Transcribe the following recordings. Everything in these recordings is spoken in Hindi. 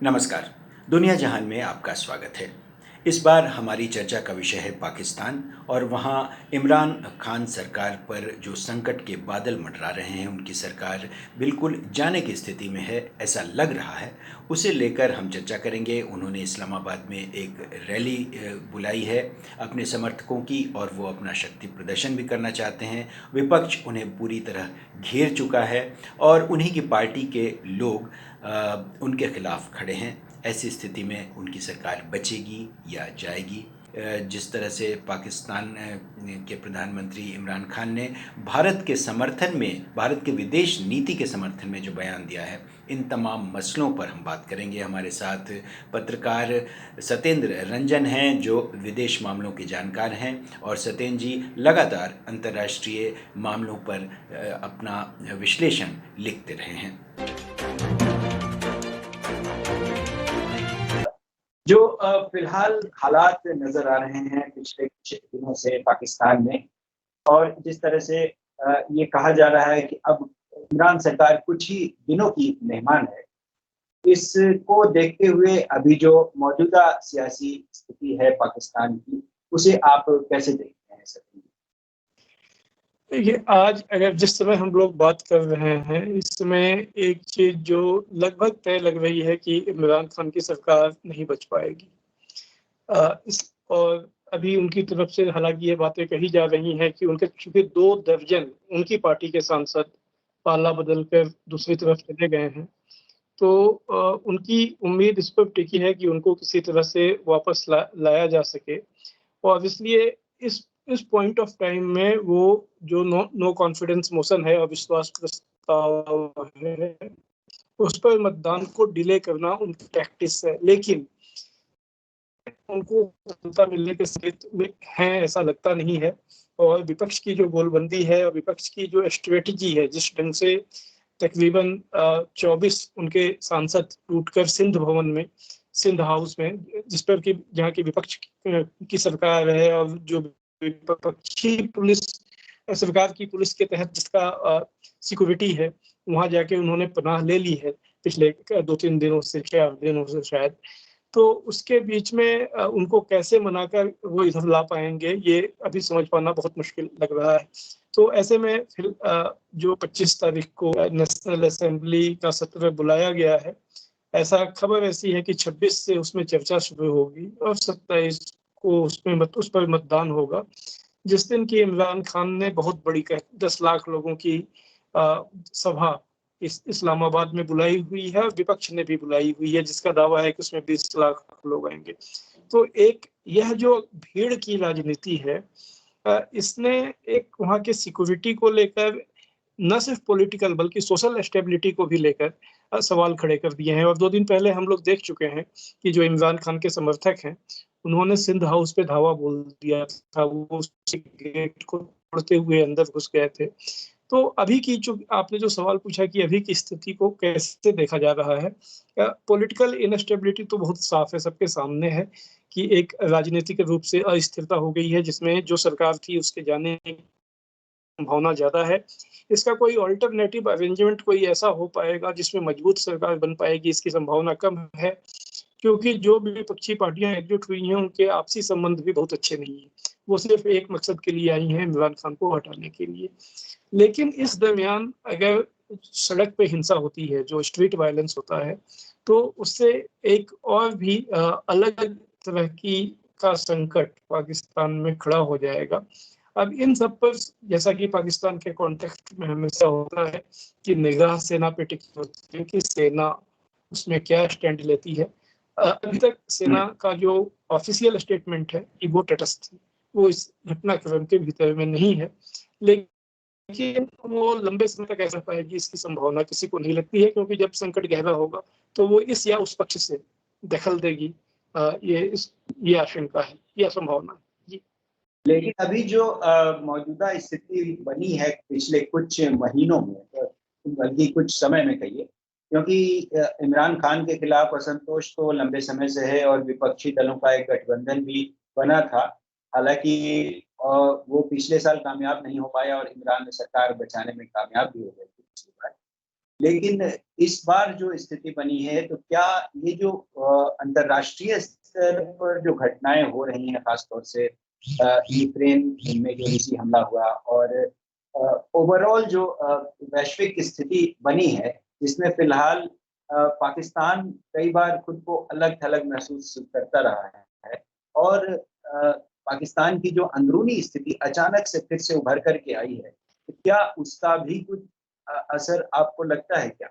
नमस्कार। दुनिया जहान में आपका स्वागत है। इस बार हमारी चर्चा का विषय है पाकिस्तान और वहाँ इमरान खान सरकार पर जो संकट के बादल मंडरा रहे हैं, उनकी सरकार बिल्कुल जाने की स्थिति में है, ऐसा लग रहा है। उसे लेकर हम चर्चा करेंगे। उन्होंने इस्लामाबाद में एक रैली बुलाई है अपने समर्थकों की और वो अपना शक्ति प्रदर्शन भी करना चाहते हैं। विपक्ष उन्हें पूरी तरह घेर चुका है और उन्हीं की पार्टी के लोग उनके खिलाफ खड़े हैं। ऐसी स्थिति में उनकी सरकार बचेगी या जाएगी? जिस तरह से पाकिस्तान के प्रधानमंत्री इमरान खान ने भारत के समर्थन में, भारत के विदेश नीति के समर्थन में जो बयान दिया है, इन तमाम मसलों पर हम बात करेंगे। हमारे साथ पत्रकार सत्येंद्र रंजन हैं जो विदेश मामलों के जानकार हैं, और सत्येंद्र जी लगातार अंतर्राष्ट्रीय मामलों पर अपना विश्लेषण लिखते रहे हैं। जो फिलहाल हालात नजर आ रहे हैं पिछले कुछ दिनों से पाकिस्तान में, और जिस तरह से ये कहा जा रहा है कि अब इमरान सरकार कुछ ही दिनों की मेहमान है, इसको देखते हुए अभी जो मौजूदा सियासी स्थिति है पाकिस्तान की, उसे आप कैसे देखते हैं सर? देखिए, आज अगर जिस समय हम लोग बात कर रहे हैं, इस समय एक चीज जो लगभग तय लग रही है कि इमरान खान की सरकार नहीं बच पाएगी। और अभी उनकी तरफ से हालांकि ये बातें कही जा रही हैं कि उनके चूंकि 2 दर्जन उनकी पार्टी के सांसद पाला बदलकर दूसरी तरफ चले गए हैं, तो उनकी उम्मीद इस पर टिकी है कि उनको किसी तरह से वापस लाया जा सके। और इसलिए इस पॉइंट ऑफ टाइम में वो जो नो कॉन्फिडेंस मोशन है, अविश्वास प्रस्ताव है, उस पर मतदान को डिले करना उनकी प्रैक्टिस है। लेकिन उनको सफलता मिलने के स्थिति में है ऐसा लगता नहीं है। और विपक्ष की जो गोलबंदी है और विपक्ष की जो स्ट्रेटजी है, जिस ढंग से तकरीबन 24 उनके सांसद टूटकर सिंध हाउस में, जिस पर कि जहाँ की विपक्ष की सरकार है और जो विपक्षी पुलिस सरकार की पुलिस के तहत जिसका सिक्योरिटी है, वहां जाके उन्होंने पनाह ले ली है पिछले 2-3 दिनों से, 4 दिनों से शायद। तो उसके बीच में उनको कैसे मनाकर वो इधर ला पाएंगे, ये अभी समझ पाना बहुत मुश्किल लग रहा है। तो ऐसे में फिर जो 25 तारीख को नेशनल असेंबली का सत्र बुलाया गया है, ऐसा खबर ऐसी है कि 26 से उसमें चर्चा शुरू होगी और 27 को उस पर मतदान होगा, जिस दिन की इमरान खान ने बहुत बड़ी 10 लाख लोगों की सभा इस्लामाबाद में बुलाई हुई है, और विपक्ष ने भी बुलाई हुई है, जिसका दावा है कि उसमें 20 लाख लोग आएंगे। तो एक यह जो भीड़ की राजनीति है, इसने एक वहां के सिक्योरिटी को लेकर न सिर्फ पॉलिटिकल बल्कि सोशल स्टेबिलिटी को भी लेकर सवाल खड़े कर दिए हैं। और 2 दिन पहले हम लोग देख चुके हैं कि जो इमरान खान के समर्थक हैं, उन्होंने सिंध हाउस पे धावा बोल दिया था, वो गेट को तोड़ते हुए अंदर घुस गए थे। तो अभी की जो आपने जो सवाल पूछा कि अभी की स्थिति को कैसे देखा जा रहा है, पॉलिटिकल इनस्टेबिलिटी तो बहुत साफ है, सबके सामने है कि एक राजनीतिक रूप से अस्थिरता हो गई है, जिसमें जो सरकार थी उसके जाने की संभावना ज्यादा है। इसका कोई ऑल्टरनेटिव अरेंजमेंट कोई ऐसा हो पाएगा जिसमें मजबूत सरकार बन पाएगी, इसकी संभावना कम है, क्योंकि जो भी विपक्षी पार्टियां एकजुट हुई हैं उनके आपसी संबंध भी बहुत अच्छे नहीं है। वो सिर्फ एक मकसद के लिए आई हैं, इमरान खान को हटाने के लिए। लेकिन इस दरमियान अगर सड़क पे हिंसा होती है, जो स्ट्रीट वायलेंस होता है, तो उससे एक और भी अलग तरह की का संकट पाकिस्तान में खड़ा हो जाएगा। अब इन सब पर, जैसा कि पाकिस्तान के कॉन्टेक्स्ट में हमेशा होता है कि निगाह सेना पे टिकी होती है कि सेना उसमें क्या स्टैंड लेती है। अभी तक सेना का जो ऑफिशियल स्टेटमेंट है कि वो तटस्थ है, वो इस घटनाक्रम के भीतर में नहीं है। लेकिन वो लंबे समय तक ऐसा पाएगी, इसकी संभावना किसी को नहीं लगती है, क्योंकि जब संकट गहरा होगा तो वो इस या उस पक्ष से दखल देगी। ये आशंका है, यह संभावना है जी। लेकिन अभी जो मौजूदा स्थिति बनी है पिछले कुछ महीनों में, बल्कि कुछ समय में कहिए, क्योंकि इमरान खान के खिलाफ असंतोष तो लंबे समय से है और विपक्षी दलों का एक गठबंधन भी बना था। हालांकि वो पिछले साल कामयाब नहीं हो पाया और इमरान सरकार बचाने में कामयाब भी हो गई थी पिछली बार। लेकिन इस बार जो स्थिति बनी है, तो क्या ये जो अंतर्राष्ट्रीय स्तर पर जो घटनाएं हो रही हैं, खासतौर से यूक्रेन में जो रूसी हमला हुआ और ओवरऑल जो वैश्विक स्थिति बनी है, जिसमें फिलहाल पाकिस्तान कई बार खुद को अलग-थलग महसूस करता रहा है और पाकिस्तान की जो अंदरूनी स्थिति अचानक से फिर से उभर कर के आई है, तो क्या उसका भी कुछ असर आपको लगता है क्या?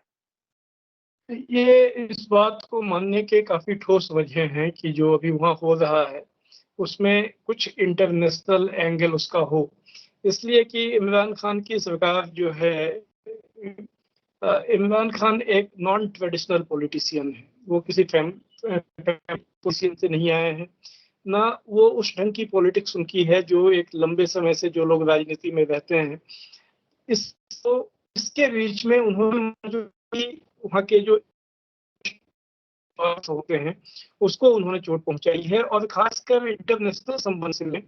ये इस बात को मानने के काफ़ी ठोस वजह हैं कि जो अभी वहाँ हो रहा है, उसमें कुछ इंटरनेशनल एंगल उसका हो। इसलिए कि इमरान खान की सरकार जो है, इमरान खान एक नॉन ट्रेडिशनल पॉलिटिशियन है। वो किसी पॉलिटिशियन से नहीं आए हैं, ना वो उस ढंग की पॉलिटिक्स उनकी है जो एक लंबे समय से जो लोग राजनीति में रहते हैं। तो इसके बीच में उन्होंने जो वहाँ के जो होते हैं, उसको उन्होंने चोट पहुँचाई है और ख़ासकर इंटरनेशनल संबंध में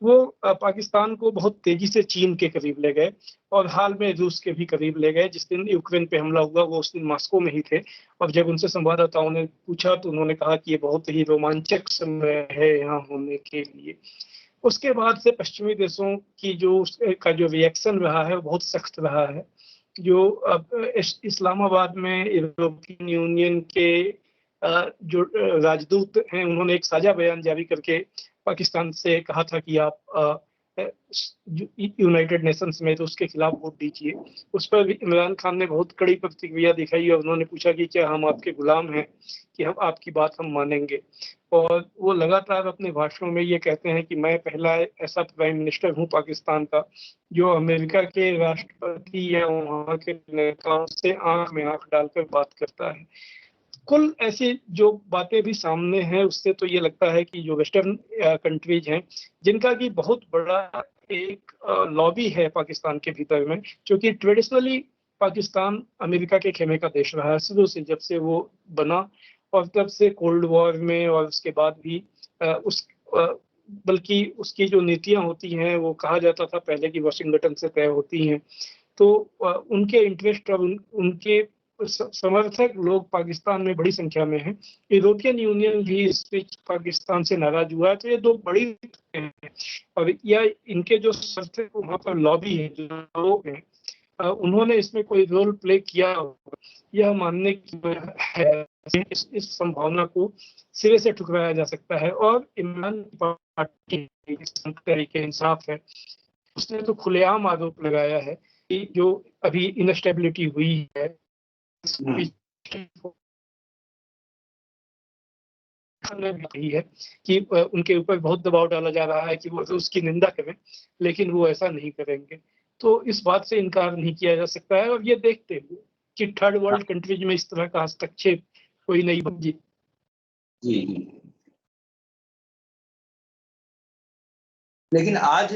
वो पाकिस्तान को बहुत तेज़ी से चीन के करीब ले गए और हाल में रूस के भी करीब ले गए। जिस दिन यूक्रेन पे हमला हुआ, वो उस दिन मॉस्को में ही थे और जब उनसे संवाददाताओं ने पूछा, तो उन्होंने कहा कि ये बहुत ही रोमांचक समय है यहाँ होने के लिए। उसके बाद से पश्चिमी देशों की का जो रिएक्शन रहा है, वो बहुत सख्त रहा है। जो अब इस्लामाबाद में यूरोपियन यूनियन के जो राजदूत हैं, उन्होंने एक साझा बयान जारी करके पाकिस्तान से कहा था कि आप यूनाइटेड नेशंस में तो उसके खिलाफ वोट दीजिए। उस पर भी इमरान खान ने बहुत कड़ी प्रतिक्रिया दिखाई और उन्होंने पूछा कि क्या हम आपके गुलाम हैं, कि हम आपकी बात हम मानेंगे। और वो लगातार अपने भाषणों में ये कहते हैं कि मैं पहला ऐसा प्राइम मिनिस्टर हूँ पाकिस्तान का, जो अमेरिका के राष्ट्रपति या वहाँ के नेताओं से आंख में आंख डालकर बात करता है। कुल ऐसी जो बातें भी सामने हैं, उससे तो ये लगता है कि जो वेस्टर्न कंट्रीज हैं, जिनका कि बहुत बड़ा एक लॉबी है पाकिस्तान के भीतर में, क्योंकि ट्रेडिशनली पाकिस्तान अमेरिका के खेमे का देश रहा है शुरू से, जब से वो बना और तब से कोल्ड वॉर में और उसके बाद भी उस बल्कि उसकी जो नीतियां होती हैं, वो कहा जाता था पहले की वाशिंगटन से तय होती हैं। तो उनके इंटरेस्ट और उनके समर्थक लोग पाकिस्तान में बड़ी संख्या में हैं। यूरोपियन यूनियन भी इस बीच पाकिस्तान से नाराज हुआ है। तो ये दो बड़ी हैं और या इनके जो समर्थक वहाँ पर लॉबी है, जो लोग हैं, उन्होंने इसमें कोई रोल प्ले किया होगा, यह मानने की है। इस संभावना को सिरे से ठुकराया जा सकता है और इमरान पार्टी तरीके इंसाफ है, उसने तो खुलेआम आरोप लगाया है कि जो अभी इनस्टेबिलिटी हुई है कही है कि उनके ऊपर बहुत दबाव डाला जा रहा है कि वो उसकी निंदा करें, लेकिन वो ऐसा नहीं करेंगे। तो इस बात से इनकार नहीं किया जा सकता है और ये देखते हुए कि थर्ड वर्ल्ड कंट्रीज में इस तरह का हस्तक्षेप कोई नहीं बन जी। लेकिन आज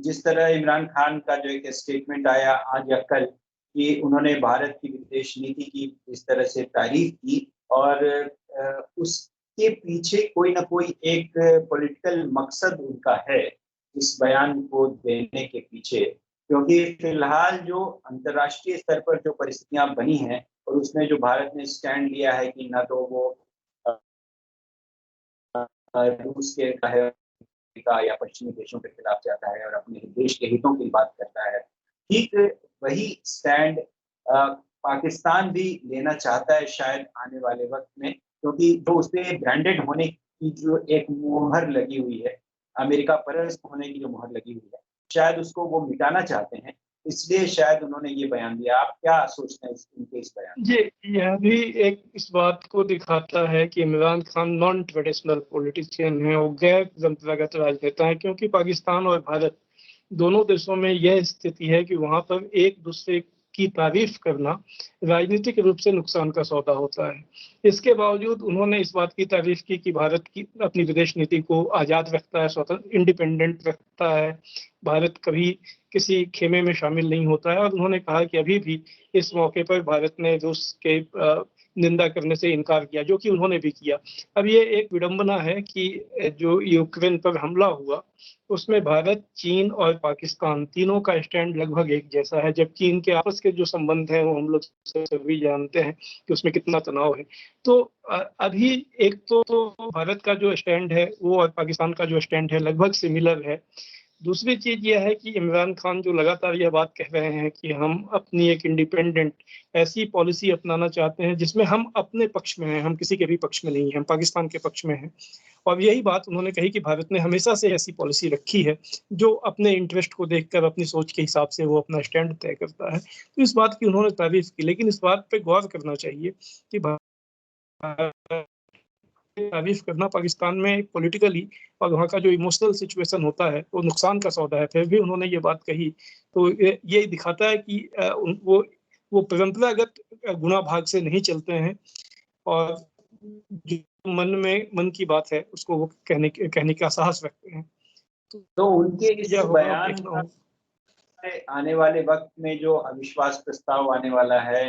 जिस तरह इमरान खान का जो एक स्टेटमेंट आया आज या कल, कि उन्होंने भारत की विदेश नीति की इस तरह से तारीफ की और उसके पीछे कोई ना कोई एक पॉलिटिकल मकसद उनका है इस बयान को देने के पीछे, क्योंकि फिलहाल जो अंतर्राष्ट्रीय स्तर पर जो परिस्थितियां बनी हैं और उसमें जो भारत ने स्टैंड लिया है कि ना तो वो रूस के का या पश्चिमी देशों के खिलाफ जाता है और अपने देश के हितों की बात करता है, ठीक वही स्टैंड पाकिस्तान भी लेना चाहता है शायद आने वाले वक्त में, क्योंकि जो उस पर ब्रांडेड होने की जो एक मुहर लगी हुई है, अमेरिका परस्त होने की जो मुहर लगी हुई है, शायद उसको वो मिटाना चाहते हैं, इसलिए शायद उन्होंने ये बयान दिया। आप क्या सोचते हैं उनके इस बयान? जी, यह भी एक इस बात को दिखाता है कि Imran Khan non traditional politician है और गैर परंपरागत राजनेता है, क्योंकि पाकिस्तान और भारत दोनों देशों में यह स्थिति है कि वहां पर एक दूसरे की तारीफ करना राजनीतिक रूप से नुकसान का सौदा होता है। इसके बावजूद उन्होंने इस बात की तारीफ की कि भारत की अपनी विदेश नीति को आज़ाद रखता है, स्वतंत्र इंडिपेंडेंट रखता है, भारत कभी किसी खेमे में शामिल नहीं होता है। और उन्होंने कहा कि अभी भी इस मौके पर भारत ने रूस के निंदा करने से इनकार किया, जो कि उन्होंने भी किया। अब ये एक विडंबना है कि जो यूक्रेन पर हमला हुआ, उसमें भारत, चीन और पाकिस्तान तीनों का स्टैंड लगभग एक जैसा है, जबकि इनके आपस के जो संबंध हैं वो हम लोग सभी जानते हैं कि उसमें कितना तनाव है। तो अभी एक तो भारत का जो स्टैंड है वो और पाकिस्तान का जो स्टैंड है लगभग सिमिलर है। दूसरी चीज यह है कि इमरान खान जो लगातार यह बात कह रहे हैं कि हम अपनी एक इंडिपेंडेंट ऐसी पॉलिसी अपनाना चाहते हैं जिसमें हम अपने पक्ष में हैं, हम किसी के भी पक्ष में नहीं हैं, हम पाकिस्तान के पक्ष में हैं। और यही बात उन्होंने कही कि भारत ने हमेशा से ऐसी पॉलिसी रखी है जो अपने इंटरेस्ट को देखकर, अपनी सोच के हिसाब से वो अपना स्टैंड तय करता है। तो इस बात की उन्होंने तारीफ की, लेकिन इस बात पे गौर करना चाहिए कि भारत तारीफ करना पाकिस्तान में पॉलिटिकली और वहाँ का जो इमोशनल सिचुएशन होता है वो नुकसान का सौदा है। फिर भी उन्होंने ये बात कही, तो ये दिखाता है कि वो परंपरागत गुणा भाग से नहीं चलते हैं, और जो मन की बात है उसको वो कहने का साहस रखते हैं। तो उनके इस यह होगा, अब बयान देखना होगा। आने वाले वक्त में जो अविश्वास प्रस्ताव आने वाला है,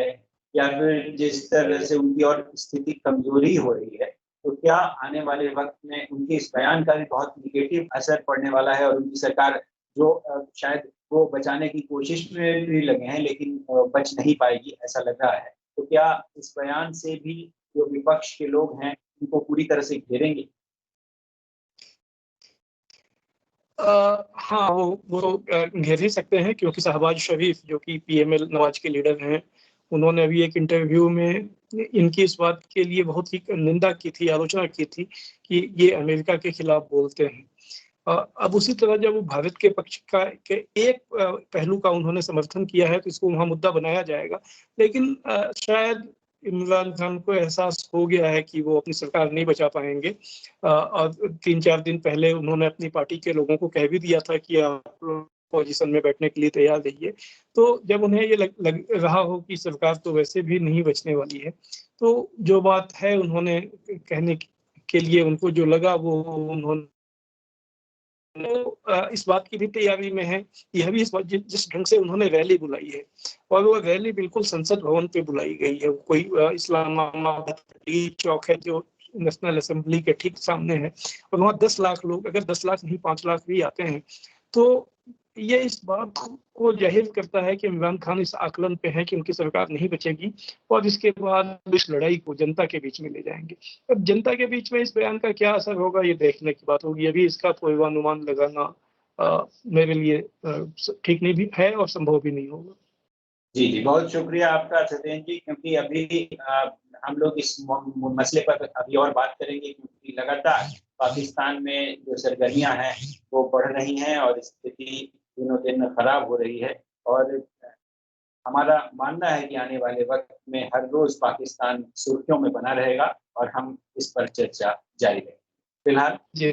या फिर जिस तरह से उनकी और स्थिति कमजोरी हो रही है, तो क्या आने वाले वक्त में उनके इस बयान का भी बहुत निगेटिव असर पड़ने वाला है और उनकी सरकार जो शायद वो बचाने की कोशिश में भी लगे हैं लेकिन बच नहीं पाएगी, ऐसा लग रहा है। तो क्या इस बयान से भी जो विपक्ष के लोग हैं उनको पूरी तरह से घेरेंगे? हाँ, वो घेर ही सकते हैं, क्योंकि शहबाज शरीफ जो कि पीएमएल नवाज के लीडर हैं, उन्होंने अभी एक इंटरव्यू में इनकी इस बात के लिए बहुत ही निंदा की थी, आलोचना की थी कि ये अमेरिका के खिलाफ बोलते हैं। अब उसी तरह जब वो भारत के पक्ष का के एक पहलू का उन्होंने समर्थन किया है तो इसको वहाँ मुद्दा बनाया जाएगा। लेकिन शायद इमरान खान को एहसास हो गया है कि वो अपनी सरकार नहीं बचा पाएंगे, और 3-4 दिन पहले उन्होंने अपनी पार्टी के लोगों को कह भी दिया था कि आप पोजीशन में बैठने के लिए तैयार रहिए। तो जब उन्हें ये लग रहा हो कि सरकार तो वैसे भी नहीं बचने वाली है, तो जो बात है उन्होंने कहने के लिए उनको जो लगा वो उन्होंने इस बात की भी तैयारी में है। यह भी जिस ढंग से उन्होंने रैली बुलाई है, और वो रैली बिल्कुल संसद भवन पे बुलाई गई है। कोई इस्लामाबाद चौक है जो नेशनल असेंबली के ठीक सामने है, और वहाँ 10 लाख लोग, अगर 10 लाख नहीं 5 लाख भी आते हैं, तो ये इस बात को जाहिर करता है कि इमरान खान इस आकलन पे है कि उनकी सरकार नहीं बचेगी, और इसके बाद इस लड़ाई को जनता के बीच में ले जाएंगे। अब जनता के बीच में इस बयान का क्या असर होगा ये देखने की बात होगी। अभी इसका पूर्वानुमान लगाना मेरे लिए ठीक नहीं भी है और संभव भी नहीं होगा। जी जी, बहुत शुक्रिया आपका सत्येंद्र जी, क्योंकि अभी हम लोग इस मसले पर अभी और बात करेंगे, क्योंकि लगातार पाकिस्तान में जो सरगर्मियां हैं वो बढ़ रही हैं और स्थिति दिनों दिन खराब हो रही है। और हमारा मानना है कि आने वाले वक्त में हर रोज पाकिस्तान सुर्खियों में बना रहेगा और हम इस पर चर्चा जारी रहेगी। फिलहाल जी।